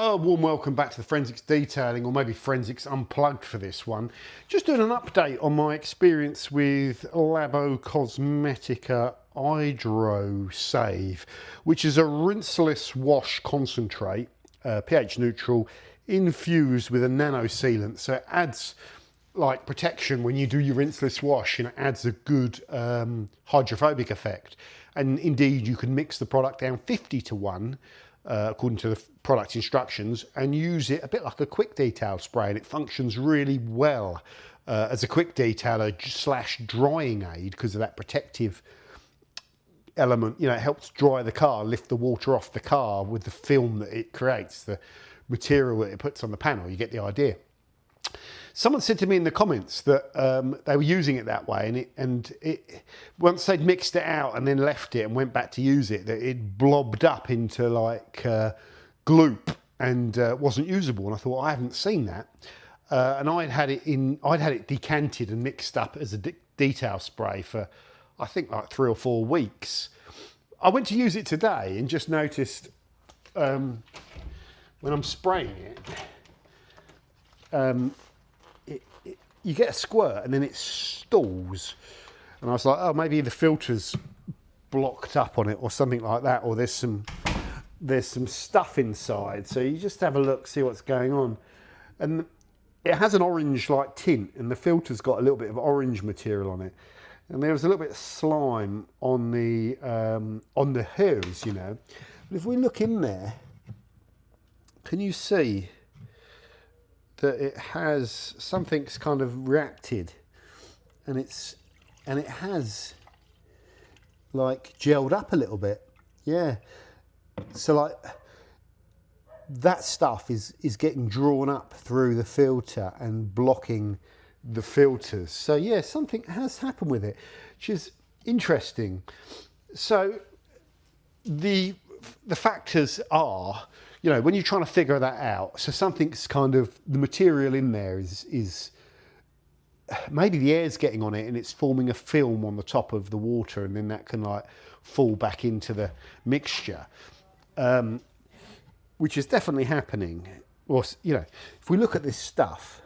A warm welcome back to the Forensics Detailing, or maybe Forensics Unplugged for this one. Just doing an update on my experience with Labo Cosmetica idrosave, which is a rinseless wash concentrate, pH neutral, infused with a nano sealant. So it adds like protection when you do your rinseless wash, and it adds a good hydrophobic effect. And indeed, you can mix the product down 50-1, according to the product instructions, and use it a bit like a quick detail spray, and it functions really well as a quick detailer slash drying aid because of that protective element. You know, it helps dry the car, lift the water off the car with the film that it creates, the material that it puts on the panel. You get the idea. Someone said to me in the comments that they were using it that way, and it once they'd mixed it out and then left it and went back to use it, that it blobbed up into like gloop and wasn't usable. And I thought, I haven't seen that. And I'd had it decanted and mixed up as a detail spray for, I think, like 3 or 4 weeks. I went to use it today and just noticed when I'm spraying it, you get a squirt and then it stalls, and I was like, oh, maybe the filter's blocked up on it or something like that, or there's some stuff inside. So you just have a look, see what's going on. And it has an orange like tint, and the filter's got a little bit of orange material on it, and there was a little bit of slime on the hairs, you know. But if we look in there, can you see that it has, something's kind of reacted, and it has like gelled up a little bit. Yeah, so like that stuff is getting drawn up through the filter and blocking the filters. So yeah, something has happened with it, which is interesting. So the factors are, you know, when you're trying to figure that out, so something's kind of, the material in there is maybe the air's getting on it and it's forming a film on the top of the water, and then that can like fall back into the mixture, which is definitely happening. Or, you know, if we look at this stuff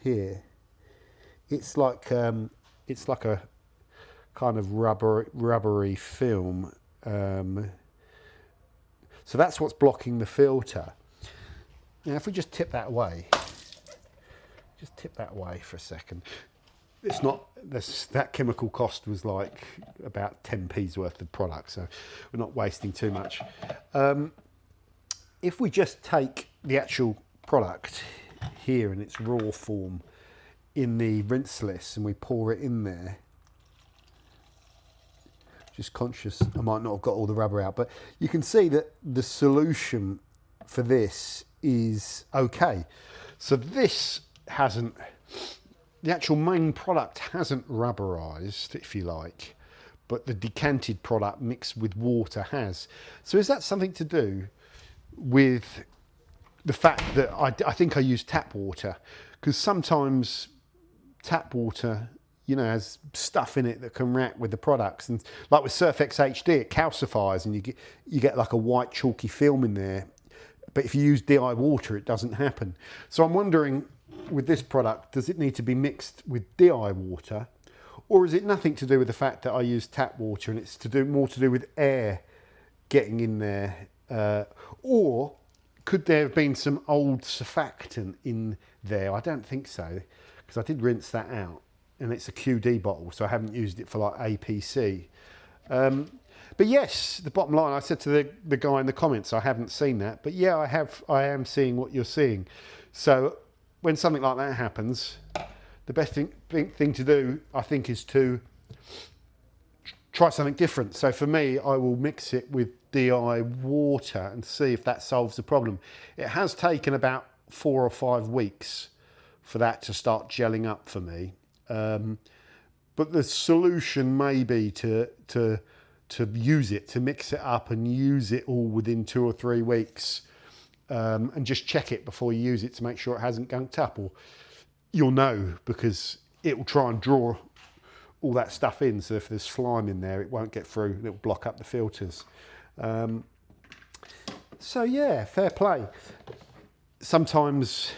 here, it's like a kind of rubbery film. So that's what's blocking the filter. Now, if we just tip that away, for a second. It's not, that chemical cost was like about 10p's worth of product, so we're not wasting too much. If we just take the actual product here in its raw form in the rinseless and we pour it in there, just conscious I might not have got all the rubber out, but you can see that the solution for this is okay. So this hasn't, the actual main product hasn't rubberized, if you like, but the decanted product mixed with water has. So is that something to do with the fact that I think I use tap water? Because sometimes tap water, you know, has stuff in it that can react with the products, and like with Surfex HD, it calcifies and you get like a white chalky film in there. But if you use DI water, it doesn't happen. So I'm wondering, with this product, does it need to be mixed with DI water, or is it nothing to do with the fact that I use tap water and it's more to do with air getting in there? Or could there have been some old surfactant in there? I don't think so, because I did rinse that out. And it's a QD bottle, so I haven't used it for like APC. But yes, the bottom line, I said to the guy in the comments, I haven't seen that. But yeah, I am seeing what you're seeing. So when something like that happens, the best thing to do, I think, is to try something different. So for me, I will mix it with DI water and see if that solves the problem. It has taken about 4 or 5 weeks for that to start gelling up for me. But the solution may be to use it, to mix it up and use it all within 2 or 3 weeks, and just check it before you use it to make sure it hasn't gunked up, or you'll know because it will try and draw all that stuff in. So if there's slime in there, it won't get through, it'll block up the filters. So yeah, fair play. sometimes,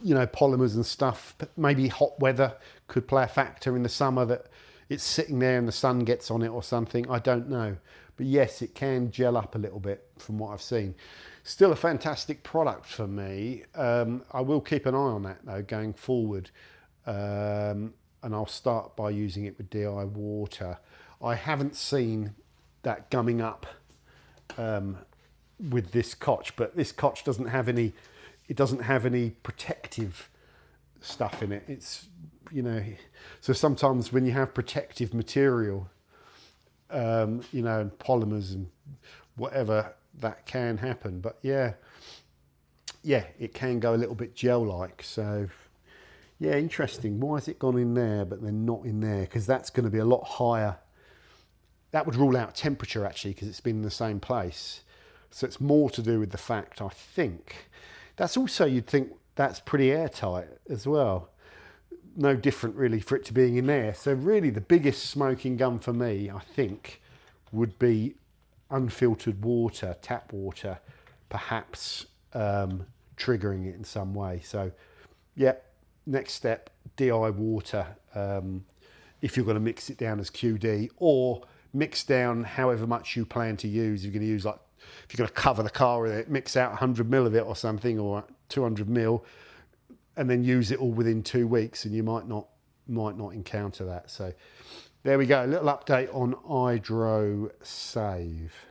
you know, polymers and stuff, maybe hot weather could play a factor in the summer, that it's sitting there and the sun gets on it or something. I don't know. But yes, it can gel up a little bit from what I've seen. Still a fantastic product for me. I will keep an eye on that though going forward. And I'll start by using it with DI water. I haven't seen that gumming up with this Koch, but this Koch doesn't have any, it doesn't have any protective stuff in it. It's, you know, so sometimes when you have protective material, you know, and polymers and whatever, that can happen. But yeah, it can go a little bit gel-like. So yeah, interesting. Why has it gone in there but then not in there? Because that's going to be a lot higher. That would rule out temperature actually, because it's been in the same place. So it's more to do with the fact, I think. That's also, you'd think that's pretty airtight as well. No different really for it to being in there. So really the biggest smoking gun for me, I think, would be unfiltered water, tap water, perhaps triggering it in some way. So yeah, next step, DI water, if you're going to mix it down as QD, or mix down however much you plan to use. You're going to use, like, if you're going to cover the car with it, mix out 100 mil of it or something, or 200 mil, and then use it all within 2 weeks, and you might not encounter that. So there we go, a little update on idrosave.